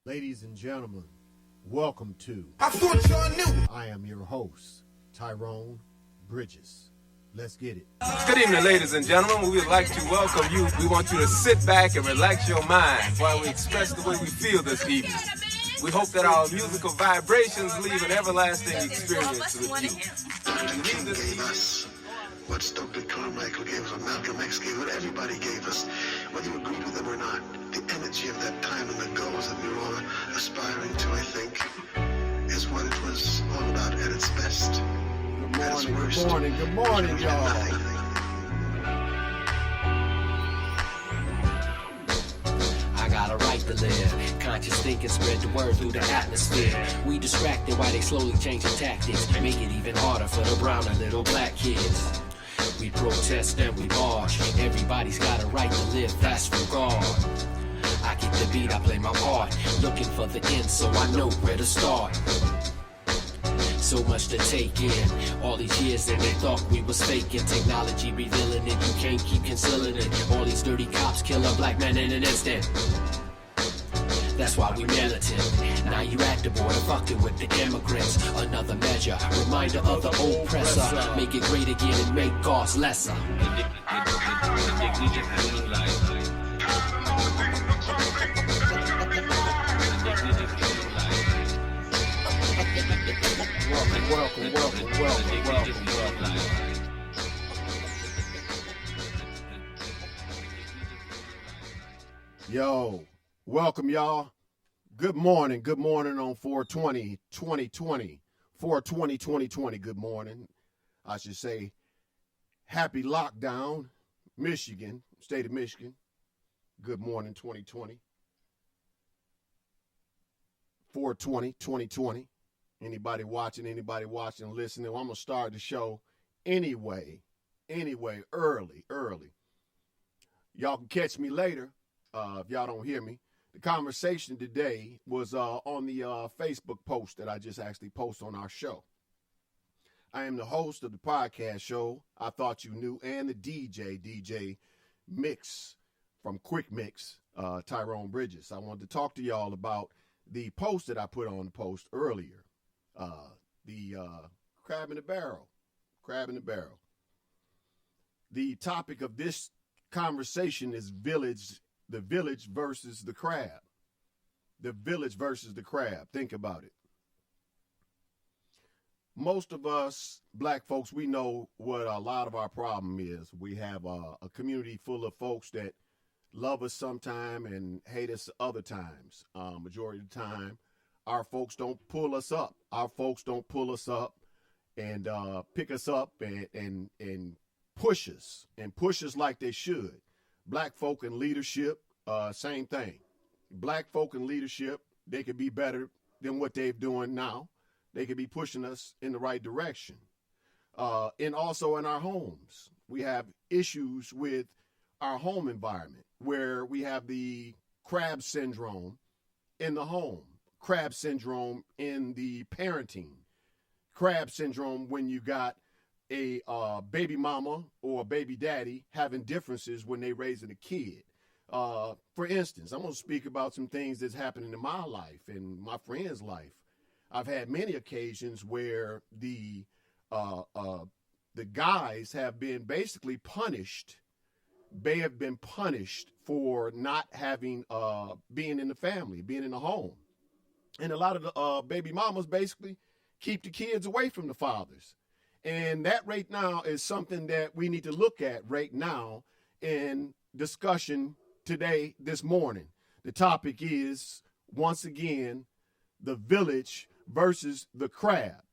Ladies and gentlemen, welcome to I thought y'all knew. I am your host, Tyrone Bridges. Let's get it. Good evening, ladies and gentlemen. We would like to welcome you. We want you to sit back and relax your mind while we express the way we feel this evening. We hope that our musical vibrations leave an everlasting experience with you. King gave us what Stokely Carmichael gave us, what Malcolm X gave, what everybody gave us. Whether you agreed with them or not, the energy of that time and the goals that we were all aspiring to, I think, is what it was all about at its best. Good morning, y'all. I got a right to live. Conscious thinking spread the word through the atmosphere. We distracted while they slowly changing tactics. Make it even harder for the brown and little black kids. We protest and we march. Everybody's got a right to live fast from God. I get the beat, I play my part. Looking for the end so I know where to start. So much to take in. All these years that they thought we was faking. Technology revealing it, you can't keep concealing it. All these dirty cops kill a black man in an instant. That's why we militant. Now you at the border fucking with the immigrants. Another measure, reminder of the oppressor. Make it great again and make costs lesser. Welcome. Yo, welcome y'all. Good morning on 4/20/2020. 4/20/2020, good morning. I should say happy lockdown, Michigan, state of Michigan. Good morning, 2020. 4/20/2020. Anybody watching, listening? Well, I'm going to start the show anyway, early. Y'all can catch me later if y'all don't hear me. The conversation today was on the Facebook post that I just actually posted on our show. I am the host of the podcast show, I Thought You Knew, and the DJ Mix from Quick Mix, Tyrone Bridges. I wanted to talk to y'all about the post that I put on the post earlier. The crab in the barrel. The topic of this conversation is the village versus the crab. The village versus the crab. Think about it. Most of us black folks, we know what a lot of our problem is. We have a community full of folks that love us sometime and hate us other times. Majority of the time, our folks don't pull us up. And pick us up and push us like they should. Black folk in leadership, same thing. Black folk in leadership, they could be better than what they're doing now. They could be pushing us in the right direction. And also in our homes, we have issues with our home environment where we have the crab syndrome in the home, crab syndrome in the parenting, crab syndrome when you got a baby mama or a baby daddy having differences when they raising a kid. For instance, I'm going to speak about some things that's happening in my life and my friend's life. I've had many occasions where the guys have been basically punished. They have been punished for not having being in the family, being in the home. And a lot of the baby mamas basically keep the kids away from the fathers. And that right now is something that we need to look at right now in discussion today, this morning. The topic is, once again, the village versus the crab.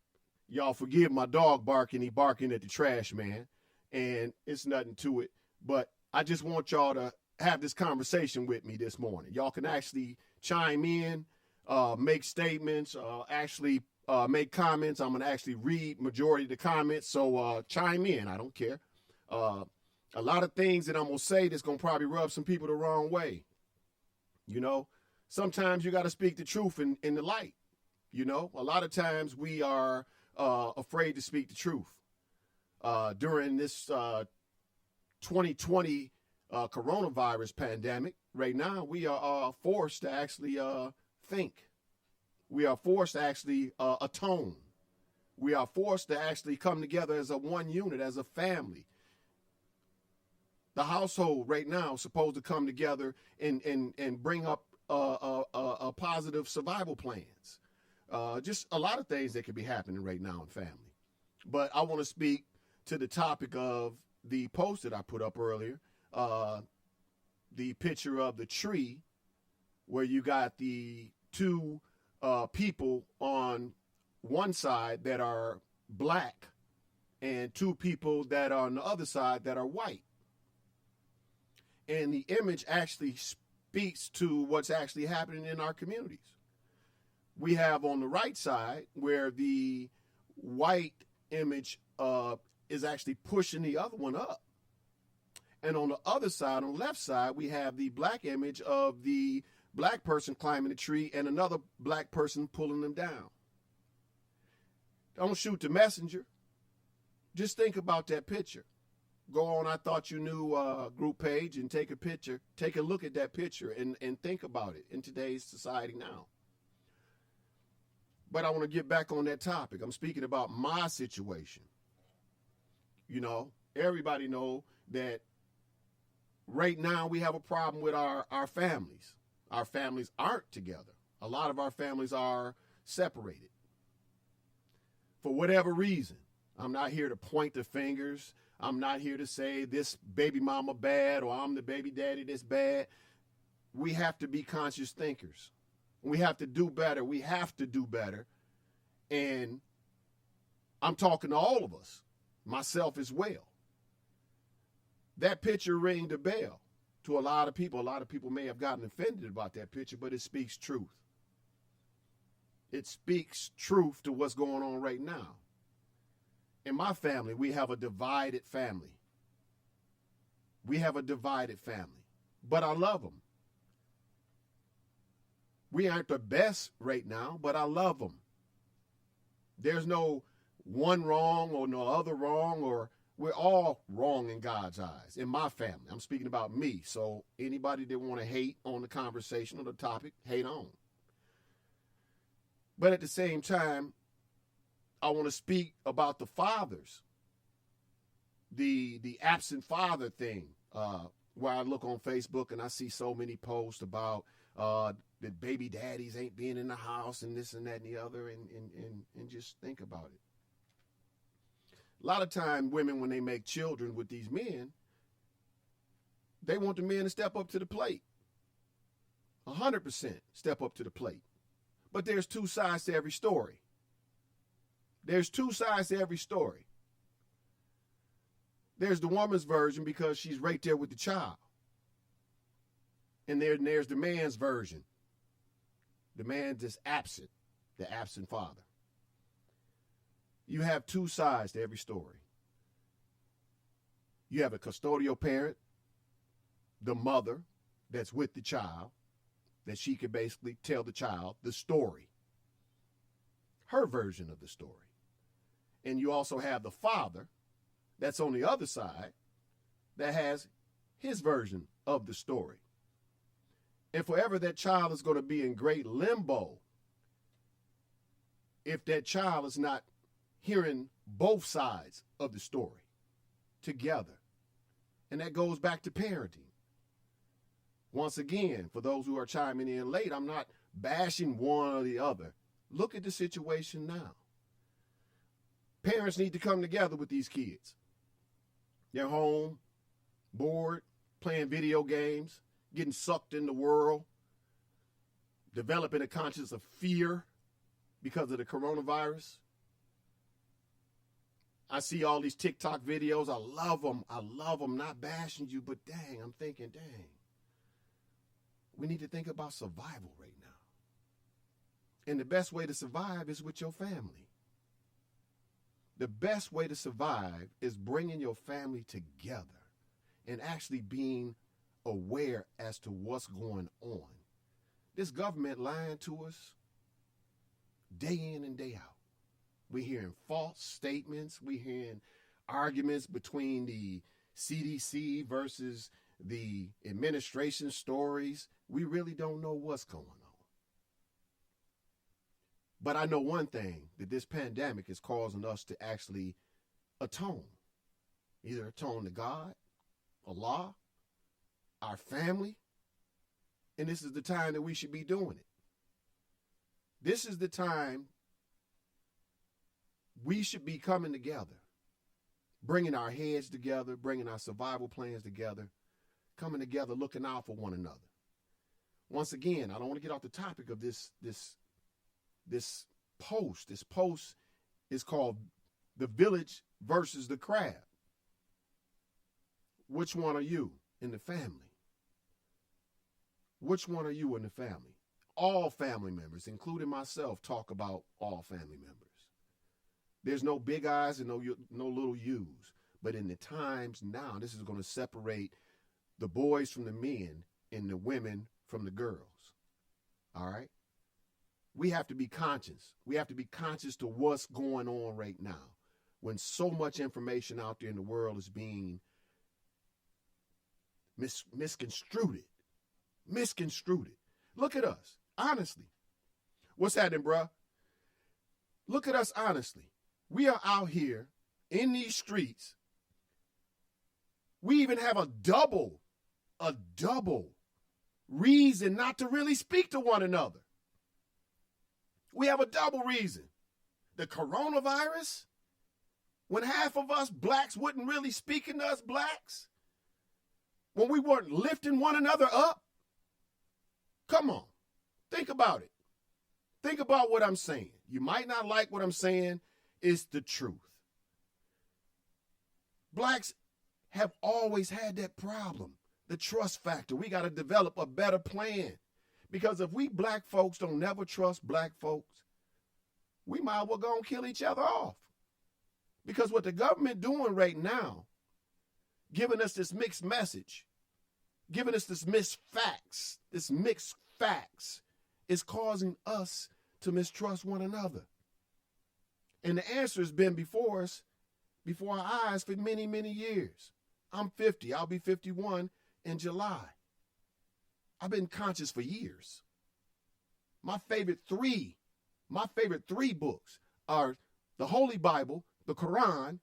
Y'all forgive my dog barking. He barking at the trash man. And it's nothing to it. But I just want y'all to have this conversation with me this morning. Y'all can actually chime in, make statements, make comments. I'm going to actually read majority of the comments. So chime in. I don't care. A lot of things that I'm going to say that's going to probably rub some people the wrong way. You know, sometimes you got to speak the truth in the light. You know, a lot of times we are afraid to speak the truth. During this 2020 coronavirus pandemic, right now we are forced to actually think. We are forced to actually atone. We are forced to actually come together as a one unit, as a family. The household right now is supposed to come together and bring up a positive survival plans. Just a lot of things that could be happening right now in family. But I want to speak to the topic of the post that I put up earlier, the picture of the tree where you got the two people on one side that are black and two people that are on the other side that are white. And the image actually speaks to what's actually happening in our communities. We have on the right side where the white image is actually pushing the other one up. And on the other side, on the left side, we have the black image of the black person climbing the tree and another black person pulling them down. Don't shoot the messenger. Just think about that picture. Go on I Thought You Knew group page and take a picture. Take a look at that picture and think about it in today's society now. But I want to get back on that topic. I'm speaking about my situation. You know, everybody know that right now we have a problem with our families. Our families aren't together. A lot of our families are separated. For whatever reason. I'm not here to point the fingers. I'm not here to say this baby mama bad or I'm the baby daddy that's bad. We have to be conscious thinkers. We have to do better. We have to do better. And I'm talking to all of us, myself as well. That picture rang the bell to a lot of people. A lot of people may have gotten offended about that picture, but it speaks truth. It speaks truth to what's going on right now. In my family, we have a divided family. We have a divided family, but I love them. We aren't the best right now, but I love them. There's no one wrong or no other wrong, or we're all wrong in God's eyes. In my family, I'm speaking about me. So anybody that want to hate on the conversation or the topic, hate on. But at the same time, I want to speak about the fathers, the absent father thing, where I look on Facebook and I see so many posts about that baby daddies ain't being in the house and this and that and the other, and just think about it. A lot of time women, when they make children with these men, they want the men to step up to the plate. 100% step up to the plate. But there's two sides to every story. There's two sides to every story. There's the woman's version because she's right there with the child. And there's the man's version. The man that's absent, the absent father. You have two sides to every story. You have a custodial parent, the mother that's with the child, that she can basically tell the child the story, her version of the story. And you also have the father that's on the other side that has his version of the story. And forever that child is going to be in great limbo if that child is not hearing both sides of the story together. And that goes back to parenting. Once again, for those who are chiming in late, I'm not bashing one or the other. Look at the situation now. Parents need to come together with these kids. They're home, bored, playing video games, getting sucked in the world, developing a conscience of fear because of the coronavirus. I see all these TikTok videos. I love them. I love them. Not bashing you, but dang, I'm thinking, dang. We need to think about survival right now. And the best way to survive is with your family. The best way to survive is bringing your family together and actually being aware as to what's going on. This government lying to us day in and day out. We're hearing false statements. We're hearing arguments between the CDC versus the administration stories. We really don't know what's going on. But I know one thing, that this pandemic is causing us to actually atone. Either atone to God, Allah, our family, and this is the time that we should be doing it. This is the time we should be coming together, bringing our heads together, bringing our survival plans together, coming together, looking out for one another. Once again, I don't want to get off the topic of this post. This post is called The Village versus the Crab. Which one are you in the family? Which one are you in the family? All family members, including myself, talk about all family members. There's no big I's and no little U's. But in the times now, this is going to separate the boys from the men and the women from the girls. All right? We have to be conscious. We have to be conscious to what's going on right now when so much information out there in the world is being misconstrued. Look at us, honestly. What's happening, bruh? Look at us honestly. We are out here in these streets. We even have a double reason not to really speak to one another. We have a double reason. The coronavirus, when half of us blacks wasn't really speaking to us blacks, when we weren't lifting one another up. Come on, think about it. Think about what I'm saying. You might not like what I'm saying. It's the truth. Blacks have always had that problem, the trust factor. We got to develop a better plan. Because if we black folks don't never trust black folks, we might as well go and kill each other off. Because what the government doing right now, giving us this mixed message, giving us this mixed facts, is causing us to mistrust one another. And the answer has been before us, before our eyes for many, many years. I'm 50. I'll be 51 in July. I've been conscious for years. My favorite three books are the Holy Bible, the Quran,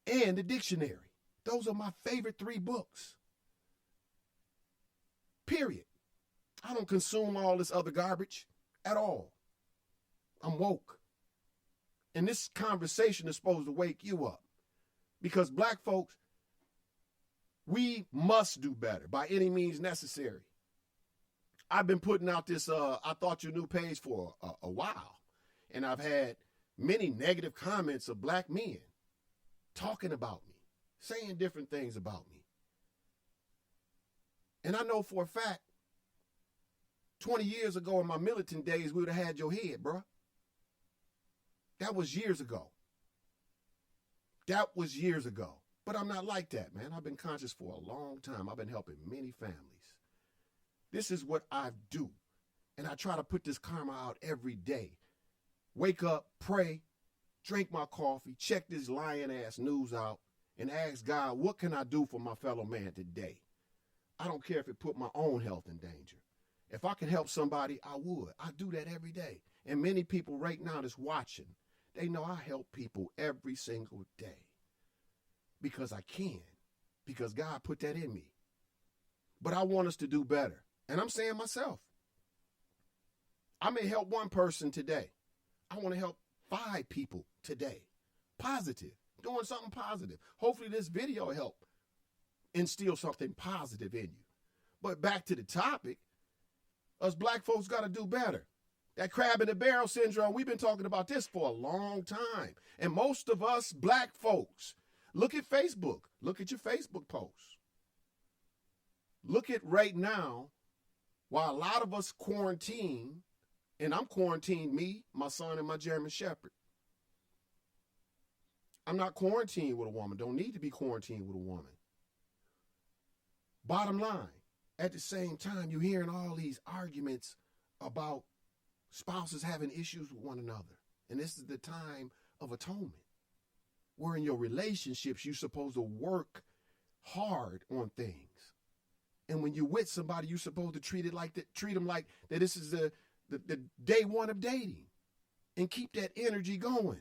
and the dictionary. Those are my favorite three books. Period. I don't consume all this other garbage at all. I'm woke. And this conversation is supposed to wake you up. Because black folks, we must do better by any means necessary. I've been putting out this I Thought You Knew page for a while. And I've had many negative comments of black men talking about me, saying different things about me. And I know for a fact, 20 years ago in my militant days, we would have had your head, bruh. That was years ago. But I'm not like that, man. I've been conscious for a long time. I've been helping many families. This is what I do. And I try to put this karma out every day. Wake up, pray, drink my coffee, check this lying-ass news out, and ask God, what can I do for my fellow man today? I don't care if it put my own health in danger. If I can help somebody, I would. I do that every day. And many people right now that's watching, they know I help people every single day. Because I can. Because God put that in me. But I want us to do better. And I'm saying myself. I may help one person today. I want to help 5 people today. Positive. Doing something positive. Hopefully this video will help instill something positive in you. But back to the topic, us black folks got to do better. That crab in the barrel syndrome, we've been talking about this for a long time. And most of us black folks, look at Facebook. Look at your Facebook posts. Look at right now, while a lot of us quarantine, and I'm quarantined, me, my son, and my German Shepherd. I'm not quarantined with a woman. Don't need to be quarantined with a woman. Bottom line, at the same time, you're hearing all these arguments about spouses having issues with one another. And this is the time of atonement. Where in your relationships, you're supposed to work hard on things. And when you're with somebody, you're supposed to treat them like that this is the day one of dating. and keep that energy going.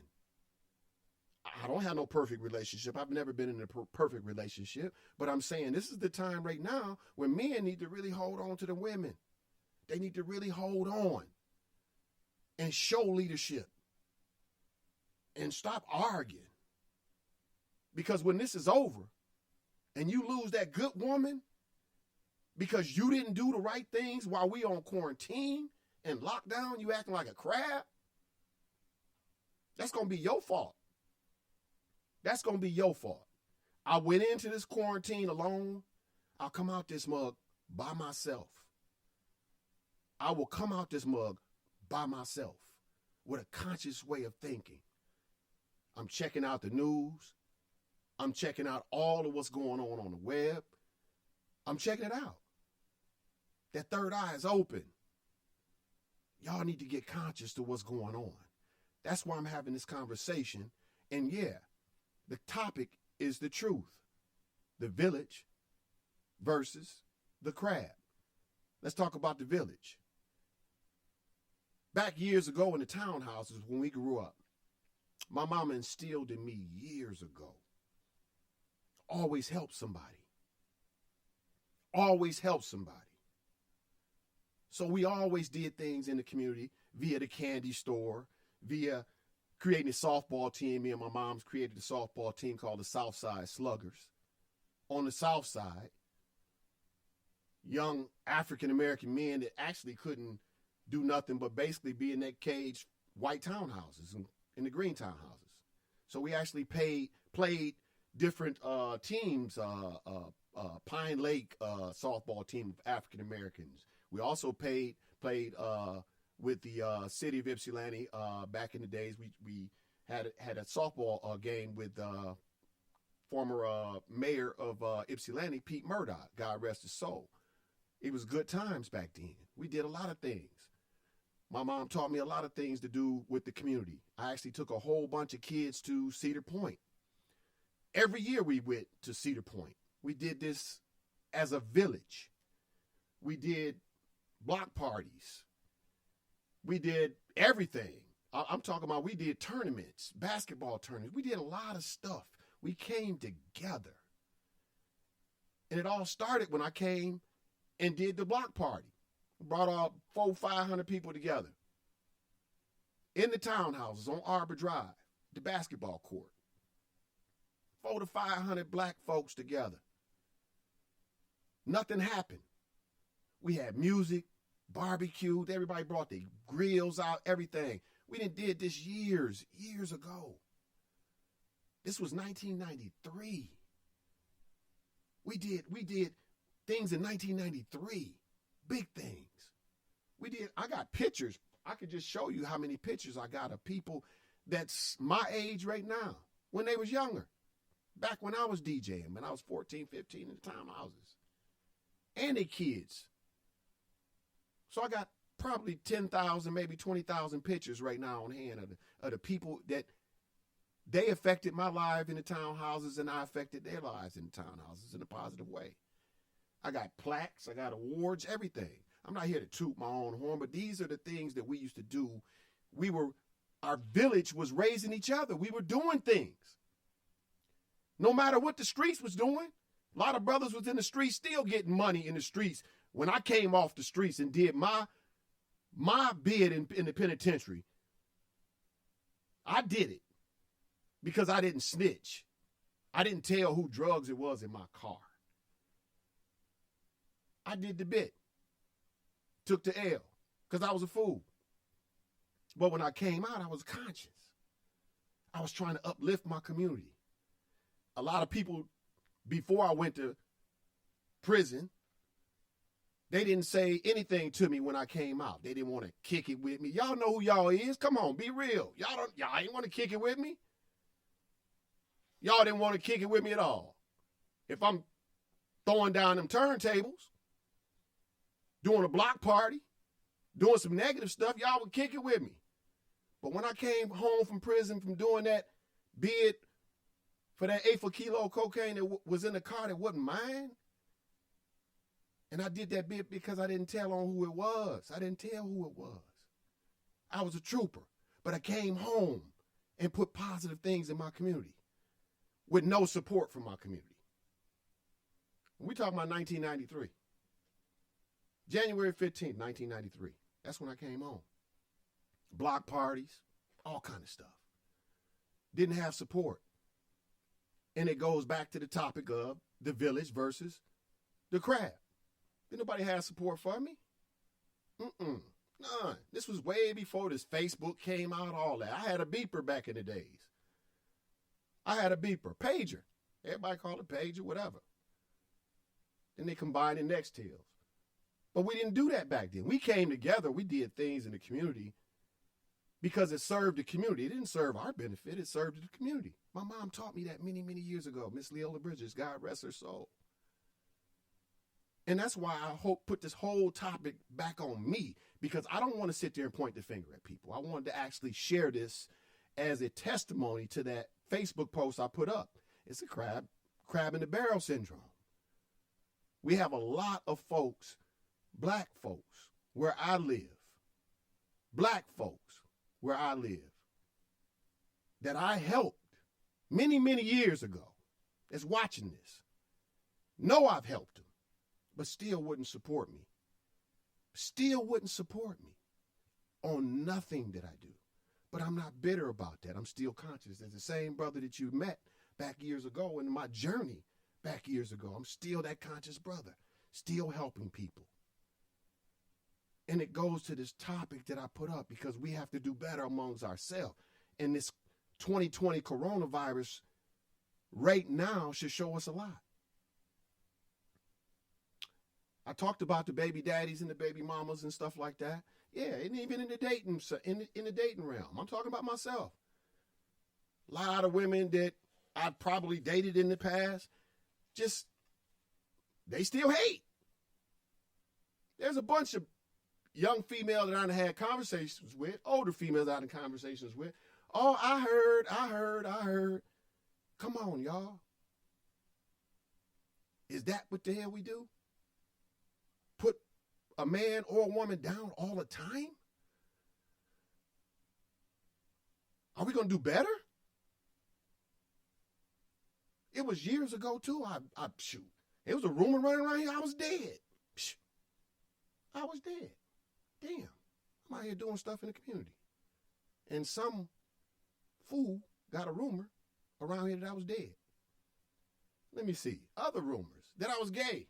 I don't have no perfect relationship. I've never been in a perfect relationship, but I'm saying this is the time right now when men need to really hold on to the women. They need to really hold on and show leadership and stop arguing. Because when this is over and you lose that good woman because you didn't do the right things while we on quarantine and lockdown, you acting like a crab, that's going to be your fault. That's going to be your fault. I went into this quarantine alone. I'll come out this mug by myself. I will come out this mug by myself with a conscious way of thinking. I'm checking out the news. I'm checking out all of what's going on the web. I'm checking it out. That third eye is open. Y'all need to get conscious to what's going on. That's why I'm having this conversation. And yeah, the topic is the truth. The village versus the crab. Let's talk about the village. Back years ago in the townhouses when we grew up, my mama instilled in me years ago, always help somebody. Always help somebody. So we always did things in the community via the candy store, via creating a softball team. Me and my mom's created a softball team called the Southside Sluggers. On the South Side, young African-American men that actually couldn't do nothing but basically be in that caged white townhouses and in the green townhouses. So we actually played different teams, Pine Lake softball team of African-Americans. We also played with the city of Ypsilanti back in the days. We had a softball game with former mayor of Ypsilanti, Pete Murdoch, God rest his soul. It was good times back then. We did a lot of things. My mom taught me a lot of things to do with the community. I actually took a whole bunch of kids to Cedar Point. Every year we went to Cedar Point. We did this as a village. We did block parties. We did everything. I'm talking about we did tournaments, basketball tournaments. We did a lot of stuff. We came together. And it all started when I came and did the block party. Brought all 400-500 people together in the townhouses on Arbor Drive, the basketball court. 400 to 500 black folks together. Nothing happened. We had music, barbecued. Everybody brought their grills out, everything. We did this years ago. This was 1993. We did things in 1993. Big things. I got pictures. I could just show you how many pictures I got of people that's my age right now, when they was younger. Back when I was DJing, when I was 14, 15 in the townhouses. And they kids. So I got probably 10,000, maybe 20,000 pictures right now on hand of the people that they affected my life in the townhouses and I affected their lives in the townhouses in a positive way. I got plaques, I got awards, everything. I'm not here to toot my own horn, but these are the things that we used to do. Our village was raising each other. We were doing things. No matter what the streets was doing, a lot of brothers was in the streets still getting money in the streets. When I came off the streets and did my bid in the penitentiary, I did it because I didn't snitch. I didn't tell who drugs it was in my car. I did the bit. Took the L because I was a fool. But when I came out, I was conscious. I was trying to uplift my community. A lot of people, before I went to prison, they didn't say anything to me when I came out. They didn't want to kick it with me. Y'all know who y'all is. Come on, be real. Y'all ain't want to kick it with me. Y'all didn't want to kick it with me at all. If I'm throwing down them turntables, doing a block party, doing some negative stuff, y'all would kick it with me. But when I came home from prison from doing that bid for that 8 kilo cocaine that was in the car that wasn't mine, and I did that bid because I didn't tell on who it was. I didn't tell who it was. I was a trooper. But I came home and put positive things in my community with no support from my community. We talking about 1993. January 15th, 1993. That's when I came home. Block parties, all kind of stuff. Didn't have support. And it goes back to the topic of the village versus the crab. Didn't nobody have support for me? None. This was way before this Facebook came out, all that. I had a beeper back in the days. I had a beeper, pager. Everybody called it pager, whatever. Then they combined in Nextels. But we didn't do that back then. We came together. We did things in the community because it served the community. It didn't serve our benefit. It served the community. My mom taught me that many, many years ago. Miss Leola Bridges, God rest her soul. And that's why I put this whole topic back on me, because I don't want to sit there and point the finger at people. I wanted to actually share this as a testimony to that Facebook post I put up. It's a crab in the barrel syndrome. We have a lot of folks, black folks, where I live, black folks where I live, that I helped many, many years ago, that's watching this, know I've helped them, but still wouldn't support me. Still wouldn't support me on nothing that I do. But I'm not bitter about that. I'm still conscious. As the same brother that you met back years ago in my journey back years ago, I'm still that conscious brother, still helping people. And it goes to this topic that I put up, because we have to do better amongst ourselves. And this 2020 coronavirus right now should show us a lot. I talked about the baby daddies and the baby mamas and stuff like that. Yeah, and even in the dating in the dating realm, I'm talking about myself. A lot of women that I probably dated in the past, just they still hate. There's a bunch of young females that I had conversations with, older females I had conversations with. Oh, I heard. Come on, y'all. Is that what the hell we do? Put a man or a woman down all the time? Are we going to do better? It was years ago, too. Shoot. It was a rumor running around here. I was dead. Psh, I was dead. Damn. I'm out here doing stuff in the community. And some fool got a rumor around here that I was dead. Let me see. Other rumors. That I was gay.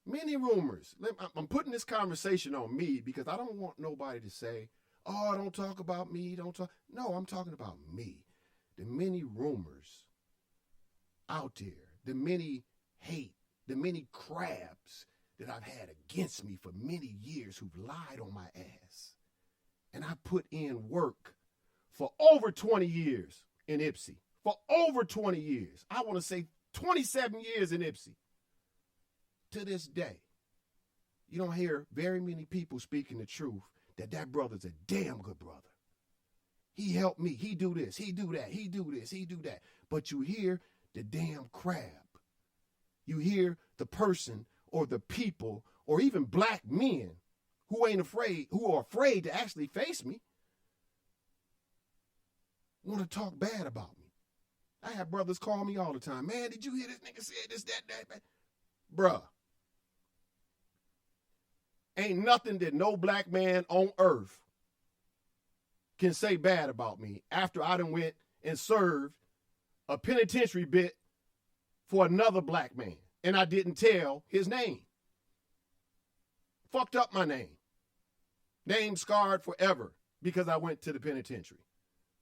Many rumors. I'm putting this conversation on me because I don't want nobody to say, oh, don't talk about me. Don't talk. No, I'm talking about me. The many rumors out there, the many hate, the many crabs that I've had against me for many years who've lied on my ass. And I put in work for over 20 years in Ypsi. For over 20 years. I want to say 27 years in Ypsi. To this day, you don't hear very many people speaking the truth that brother's a damn good brother. He helped me. He do this. He do that. He do this. He do that. But you hear the damn crab. You hear the person or the people or even black men who are afraid to actually face me, want to talk bad about me. I have brothers call me all the time. Man, did you hear this nigga say this, that? Bruh. Ain't nothing that no black man on earth can say bad about me after I done went and served a penitentiary bit for another black man. And I didn't tell his name. Fucked up my name. Name scarred forever because I went to the penitentiary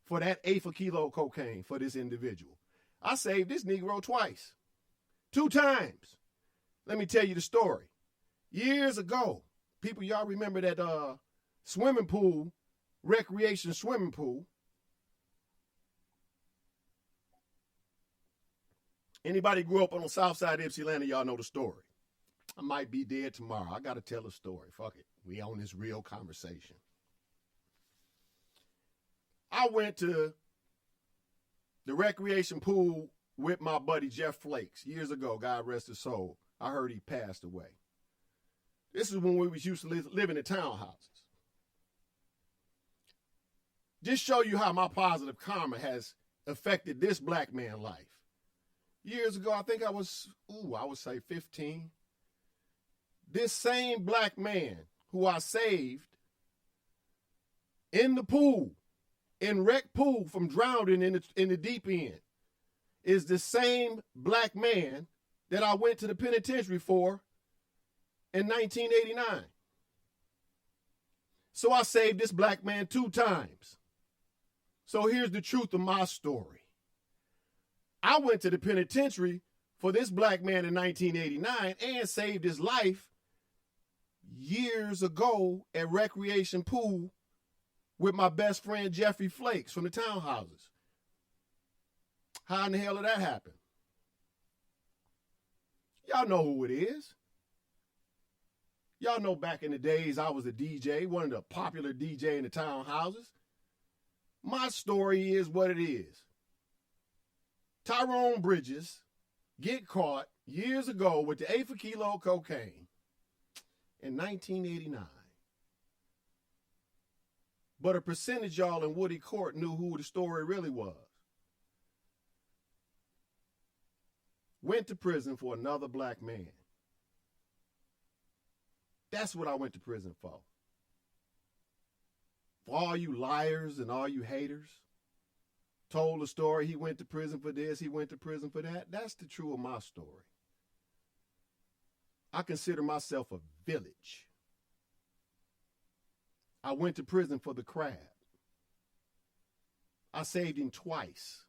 for that eighth of kilo cocaine for this individual. I saved this Negro twice. 2 times. Let me tell you the story. Years ago, people, y'all remember that swimming pool, recreation swimming pool. Anybody grew up on the south side of Ypsilanti, y'all know the story. I might be dead tomorrow. I got to tell a story. Fuck it. We on this real conversation. I went to the recreation pool with my buddy Jeff Flakes years ago. God rest his soul. I heard he passed away. This is when we was used to live in the townhouses. Just show you how my positive karma has affected this black man's life. Years ago, I think I would say 15. This same black man who I saved in the pool, in wreck pool from drowning in the deep end, is the same black man that I went to the penitentiary for in 1989. So I saved this black man 2 times. So here's the truth of my story. I went to the penitentiary for this black man in 1989 and saved his life years ago at Recreation Pool with my best friend Jeffrey Flakes from the Townhouses. How in the hell did that happen? Y'all know who it is. Y'all know back in the days I was a DJ, one of the popular DJ in the Townhouses. My story is what it is. Tyrone Bridges get caught years ago with the 1/8 kilo of cocaine in 1989. But a percentage y'all in Woody Court knew who the story really was. Went to prison for another black man. That's what I went to prison for. For all you liars and all you haters, told the story, he went to prison for this, he went to prison for that. That's the truth of my story. I consider myself a village. I went to prison for the crab. I saved him twice.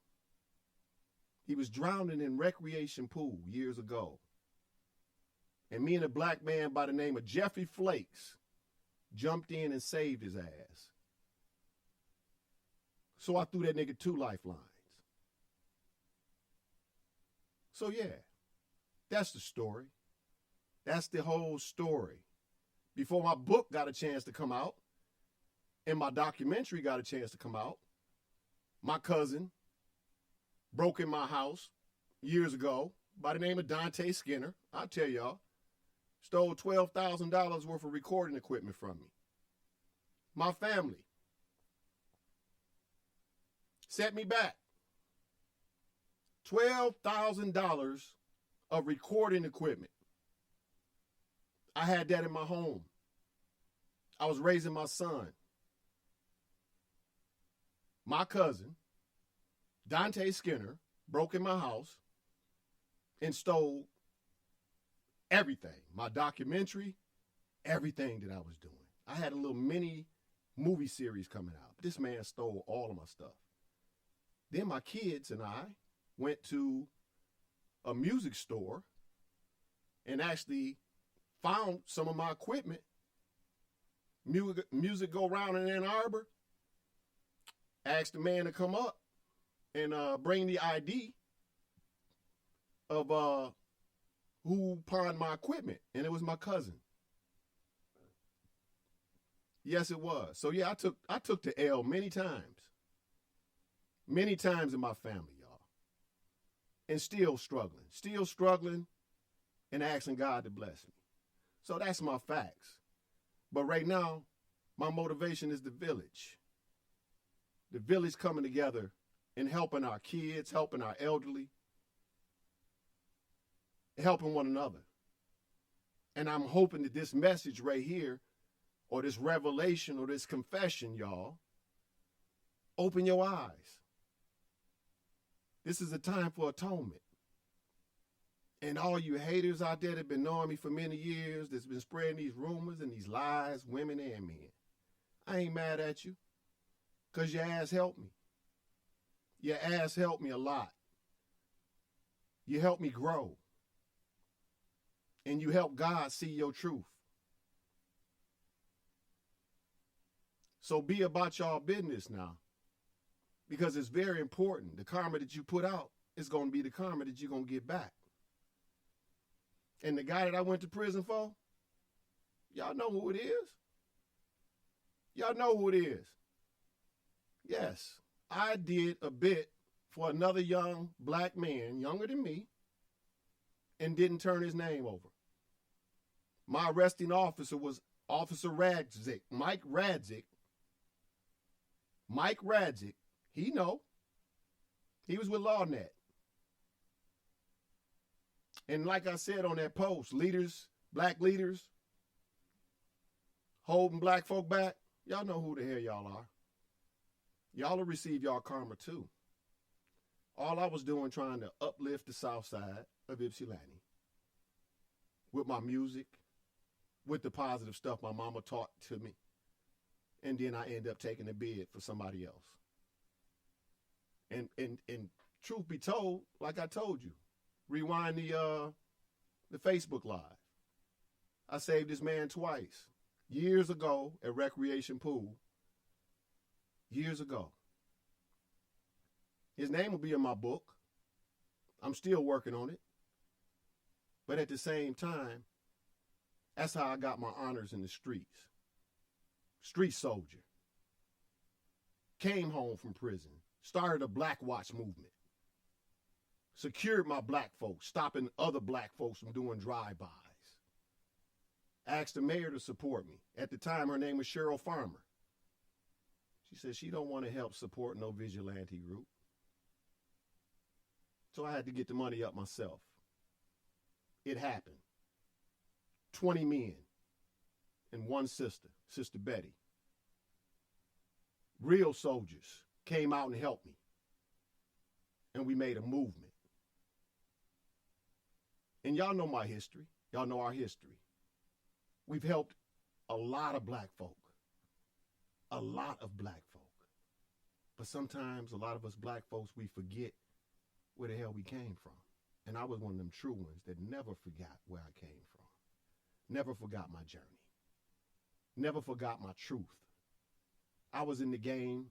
He was drowning in Recreation Pool years ago. And me and a black man by the name of Jeffrey Flakes jumped in and saved his ass. So I threw that nigga 2 lifelines. So yeah, that's the story. That's the whole story. Before my book got a chance to come out and my documentary got a chance to come out, my cousin broke in my house years ago by the name of Dante Skinner. I'll tell y'all, stole $12,000 worth of recording equipment from me. My family set me back $12,000 of recording equipment. I had that in my home. I was raising my son. My cousin, Dante Skinner, broke in my house and stole everything. My documentary, everything that I was doing. I had a little mini movie series coming out. This man stole all of my stuff. Then my kids and I went to a music store and actually found some of my equipment. Music Go Round in Ann Arbor. Asked the man to come up and bring the ID of who pawned my equipment, and it was my cousin. Yes, it was. So yeah, I took the L many times in my family, y'all, and still struggling, and asking God to bless me. So that's my facts. But right now, my motivation is the village. The village coming together and helping our kids, helping our elderly, helping one another. And I'm hoping that this message right here, or this revelation, or this confession, y'all, open your eyes. This is a time for atonement. And all you haters out there that have been knowing me for many years, that's been spreading these rumors and these lies, women and men, I ain't mad at you, because your ass helped me. Your ass helped me a lot. You helped me grow. And you helped God see your truth. So be about y'all business now, because it's very important. The karma that you put out is going to be the karma that you're going to get back. And the guy that I went to prison for, y'all know who it is. Y'all know who it is. Yes, I did a bit for another young black man, younger than me, and didn't turn his name over. My arresting officer was Officer Radzik, Mike Radzik. Mike Radzik, he know. He was with LawNet. And like I said on that post, leaders, black leaders, holding black folk back, y'all know who the hell y'all are. Y'all will receive y'all karma too. All I was doing trying to uplift the south side of Ypsilanti with my music, with the positive stuff my mama taught to me. And then I end up taking a bid for somebody else. And truth be told, like I told you, rewind the Facebook Live. I saved this man twice. Years ago at Recreation Pool. Years ago. His name will be in my book. I'm still working on it. But at the same time, that's how I got my honors in the streets. Street soldier. Came home from prison. Started a Black Watch movement. Secured my black folks, stopping other black folks from doing drive-bys. Asked the mayor to support me. At the time, her name was Cheryl Farmer. She said she don't want to help support no vigilante group. So I had to get the money up myself. It happened. 20 men and one sister, Sister Betty. Real soldiers came out and helped me. And we made a movement. And y'all know my history. Y'all know our history. We've helped a lot of black folk. A lot of black folk. But sometimes a lot of us black folks, we forget where the hell we came from. And I was one of them true ones that never forgot where I came from. Never forgot my journey. Never forgot my truth. I was in the game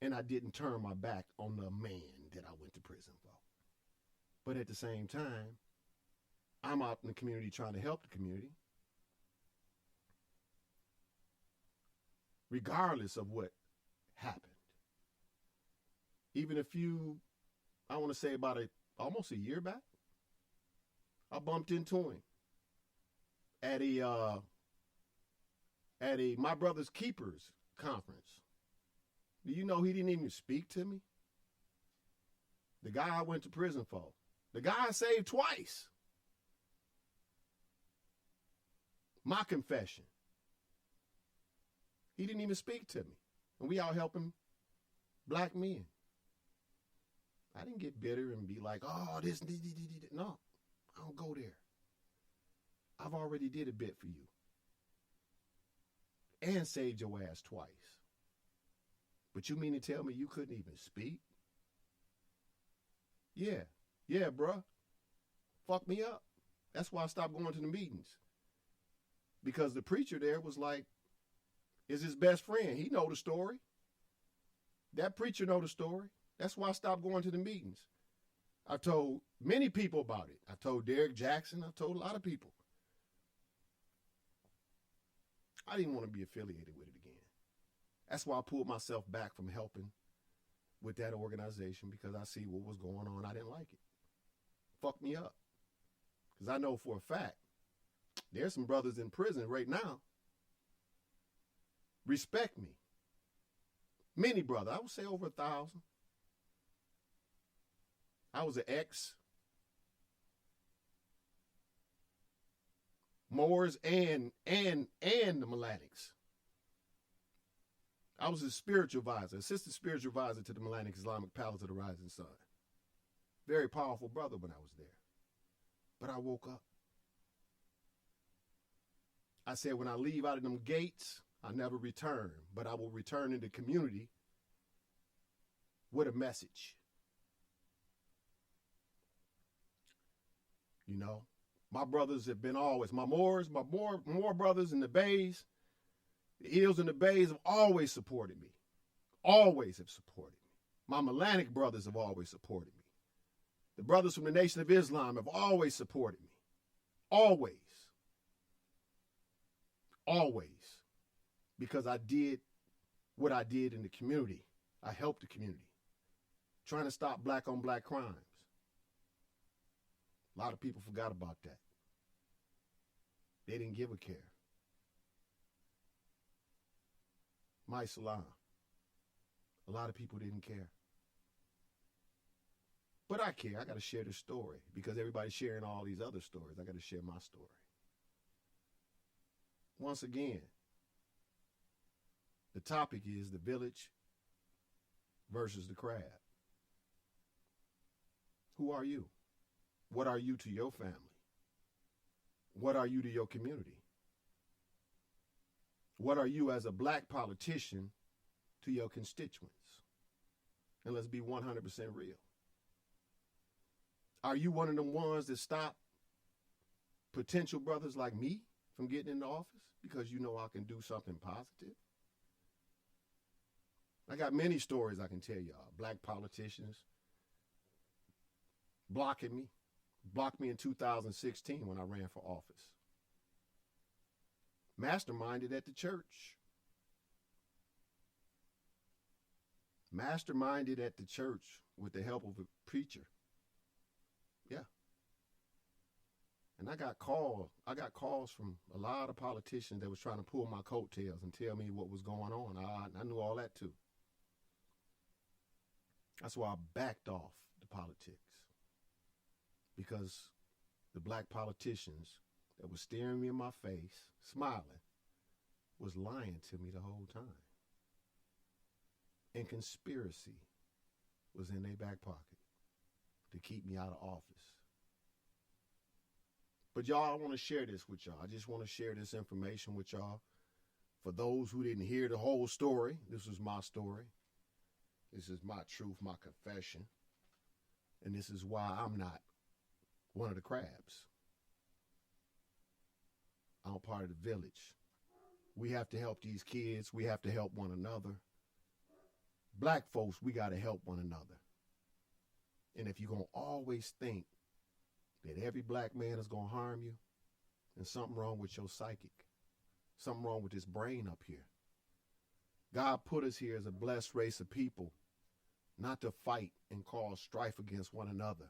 and I didn't turn my back on the man that I went to prison for. But at the same time, I'm out in the community trying to help the community. Regardless of what happened. Even a few, I want to say about almost a year back, I bumped into him at a My Brother's Keepers conference. Do you know he didn't even speak to me? The guy I went to prison for. The guy I saved twice. My confession. He didn't even speak to me. And we out helping black men. I didn't get bitter and be like, oh, this. No, I don't go there. I've already did a bit for you. And saved your ass twice. But you mean to tell me you couldn't even speak? Yeah, bruh. Fuck me up. That's why I stopped going to the meetings. Because the preacher there was like, is his best friend. He know the story. That preacher know the story. That's why I stopped going to the meetings. I told many people about it. I told Derek Jackson. I told a lot of people. I didn't want to be affiliated with it again. That's why I pulled myself back from helping with that organization, because I see what was going on. I didn't like it. Fucked me up. Because I know for a fact, there's some brothers in prison right now. Respect me. Many brothers. I would say over 1,000. I was an ex. Moors and the Melanics. I was his spiritual advisor, assistant spiritual advisor to the Melanic Islamic Palace of the Rising Sun. Very powerful brother when I was there. But I woke up. I said, when I leave out of them gates, I never return, but I will return in the community with a message. You know, my brothers have been always, my Moors, my Moor brothers in the Bays, the Eels and the Bays have always supported me. Always have supported me. My Melanic brothers have always supported me. The brothers from the Nation of Islam have always supported me. Always. Always. Because I did what I did in the community. I helped the community. Trying to stop black on black crimes. A lot of people forgot about that. They didn't give a care. My salam. A lot of people didn't care. But I care. I got to share the story because everybody's sharing all these other stories. I got to share my story. Once again, the topic is the village versus the crab. Who are you? What are you to your family? What are you to your community? What are you as a black politician to your constituents? And let's be 100% real. Are you one of them ones that stop potential brothers like me from getting into office because you know I can do something positive? I got many stories I can tell y'all. Black politicians blocked me in 2016 when I ran for office. Masterminded at the church. Masterminded at the church with the help of a preacher. Yeah. And I got calls from a lot of politicians that was trying to pull my coattails and tell me what was going on. I knew all that too. That's why I backed off the politics. Because the black politicians that was staring me in my face, smiling, was lying to me the whole time. And conspiracy was in their back pocket to keep me out of office. But y'all, I want to share this with y'all. I just want to share this information with y'all. For those who didn't hear the whole story, this is my story. This is my truth, my confession. And this is why I'm not one of the crabs. I'm part of the village. We have to help these kids. We have to help one another. Black folks, we got to help one another. And if you're going to always think that every black man is going to harm you, then something wrong with your psychic. Something wrong with this brain up here. God put us here as a blessed race of people, not to fight and cause strife against one another,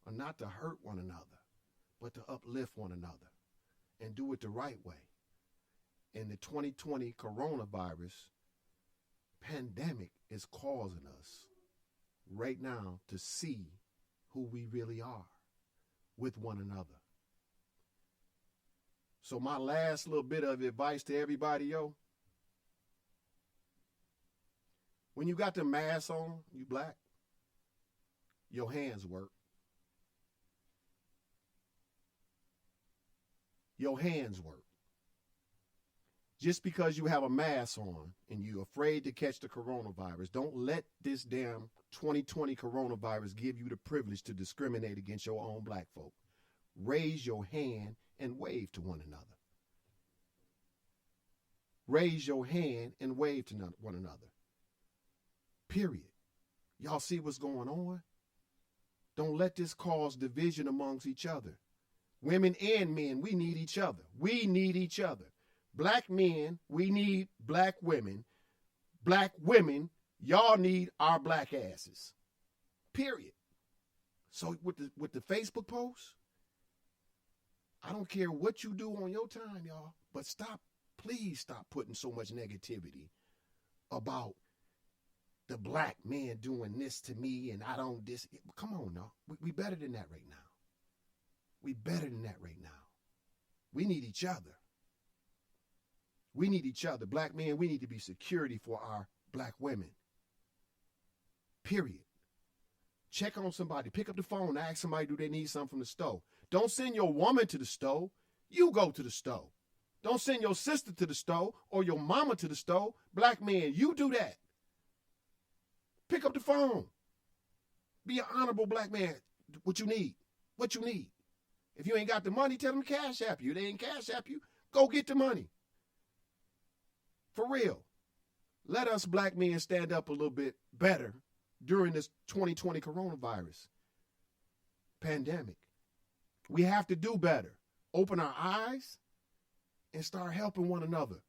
or not to hurt one another, but to uplift one another and do it the right way. And the 2020 coronavirus pandemic is causing us right now to see who we really are with one another. So my last little bit of advice to everybody, yo. When you got the mask on, you black, your hands work. Your hands work. Just because you have a mask on and you're afraid to catch the coronavirus, don't let this damn 2020 coronavirus give you the privilege to discriminate against your own black folk. Raise your hand and wave to one another. Raise your hand and wave to one another. Period. Y'all see what's going on? Don't let this cause division amongst each other. Women and men, we need each other. We need each other. Black men, we need black women. Black women, y'all need our black asses. Period. So with the Facebook post, I don't care what you do on your time, y'all, but please stop putting so much negativity about the black man doing this to me and I don't this. Come on now. We better than that right now. We better than that right now. We need each other. We need each other. Black men, we need to be security for our black women. Period. Check on somebody. Pick up the phone. Ask somebody, do they need something from the store? Don't send your woman to the store. You go to the store. Don't send your sister to the store or your mama to the store. Black men, you do that. Pick up the phone. Be an honorable black man. What you need. What you need. If you ain't got the money, tell them to cash app you. They ain't cash app you. Go get the money. For real. Let us black men stand up a little bit better during this 2020 coronavirus pandemic. We have to do better. Open our eyes and start helping one another.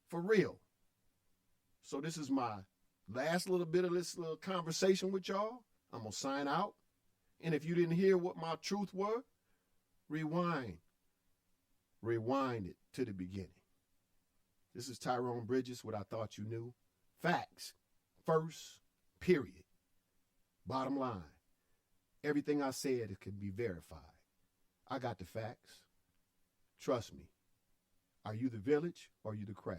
For real. So this is my last little bit of this little conversation with y'all. I'm going to sign out. And if you didn't hear what my truth were, rewind. Rewind it to the beginning. This is Tyrone Bridges, What I Thought You Knew. Facts. first, period. Bottom line. Everything I said, it can be verified. I got the facts. Trust me. Are you the village or are you the crab?